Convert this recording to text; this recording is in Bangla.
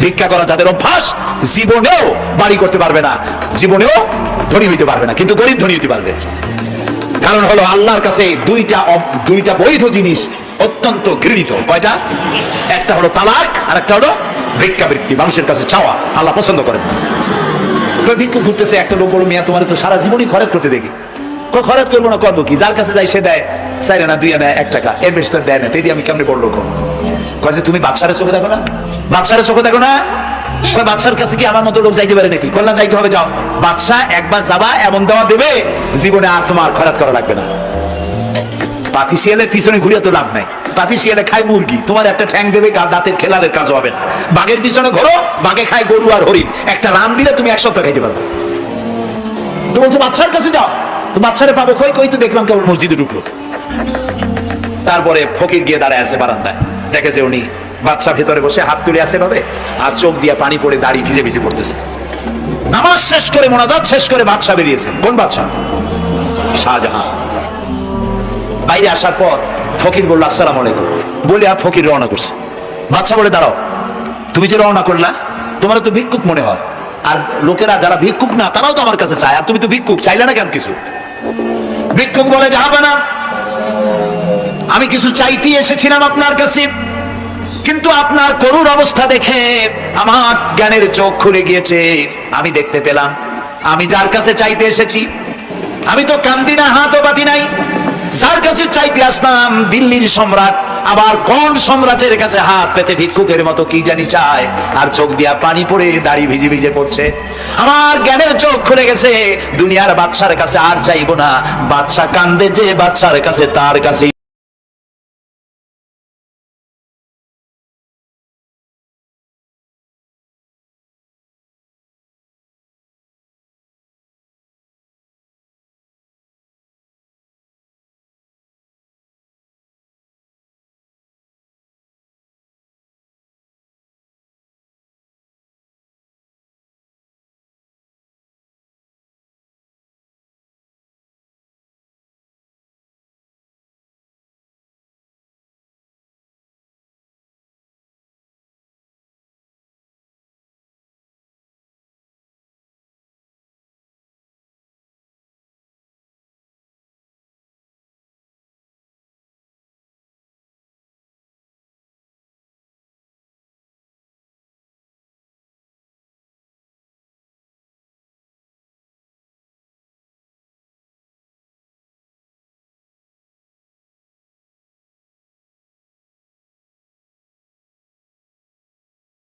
ভিক্ষা করা যাদের অভ্যাস, জীবনেও বাড়ি করতে পারবে না, জীবনেও ধনী হইতে পারবে না, কিন্তু গরিব ধনী হইতে পারবে। কারণ হলো আল্লাহর কাছে দুইটা বৈধ জিনিস অত্যন্ত ঘৃণিত। কয়টা? একটা হলো তালাক, আর একটা হলো ভিক্ষাবৃত্তি, মানুষের কাছে চাওয়া। আল্লাহ পছন্দ করেন না। তো ভিক্ষু ঘুরতেছে, একটা লোক বলো, মিয়া তোমার তো সারা জীবনই খরচ করতে দেখি। খরচ করবো না, করবো কি? যার কাছে যাই সে দেয় 4 আনা 2 আনা 1 টাকা, এর বেশি তো দেয় না, তাই দিয়ে আমি কেমনে বললো? কয় যে তুমি বাচ্চারে চোখে দেখো না, বাচ্চারে চোখে দেখো না। বাচ্চার কাছে কি আমার মতো লোক যাইতে পারে নাকি? কল্যাণ যাইতে হবে, যাও। বাচ্চা একবার যাবা, এমন দেওয়া দেবে জীবনে আর তোমার খরচ করা লাগবে না। পাতি শিয়ালের পিছনে ঘুরে তো লাভ নাই। পাতি শিয়ালে খায় মুরগি, তোমার একটা ঠ্যাং দেবে, দাঁতের খেলারের কাজ হবে না। বাঘের পিছনে ঘোরো, বাঘে খায় গরু আর হরিণ, একটা রান দিলে তুমি 1 সপ্তাহ খাইতে পারবে। তো বলছো বাচ্চার কাছে যাও, তো বাচ্চারে পাবে কই? কই তো দেখলাম কেবল মসজিদে ঢুকলো। তারপরে ফকির গিয়ে দাঁড়ায় আছে বারান্দায়, দেখে যে উনি বাচ্চা ভেতরে বসে হাত তুলে আছে ভাবে, আর চোখ দিয়ে পানি পড়ে দাড়ি ভিজে ভিজে পড়তেছে। নামাজ শেষ করে, মোনাজাত শেষ করে বাদশা বেরিয়েছে। কোন বাদশা? শাহজাহান। বাইরে আসার পর ফকির বলল আসসালামু আলাইকুম, বলে আর ফকির রওনা করছে। বাদশা বলে দাঁড়াও, তুমি যে রওনা করলা, তোমার তো ভিক্ষুক মনে হয়, আর লোকেরা যারা ভিক্ষুক না তারাও তো আমার কাছে চায়, আর তুমি তো ভিক্ষুক, চাইলে না কেন কিছু? ভিক্ষুক বলে যাবে না, আমি কিছু চাইতে এসেছিলাম আপনার কাছে, কিন্তু আপনার করুণ অবস্থা দেখে আমার জ্ঞানের চোখ খুলে গিয়েছে। আমি দেখতে পেলাম আমি যার কাছে চাইতে এসেছি, আমি তো কান্দি না, হাতও পাতি নাই। যার কাছে চাইতে আসলাম দিল্লির সম্রাট, আবার কোন সম্রাটের কাছে হাত পেতে ভিক্ষুকের মতো কি জানি চায়, আর চোখ দিয়া পানি পড়ে দাড়ি ভিজে ভিজে পড়ছে। আমার জ্ঞানের চোখ খুলে গেছে, দুনিয়ার বাদশার কাছে আর চাইবো না। বাদশা কান্দে যে বাদশার কাছে, তার কাছে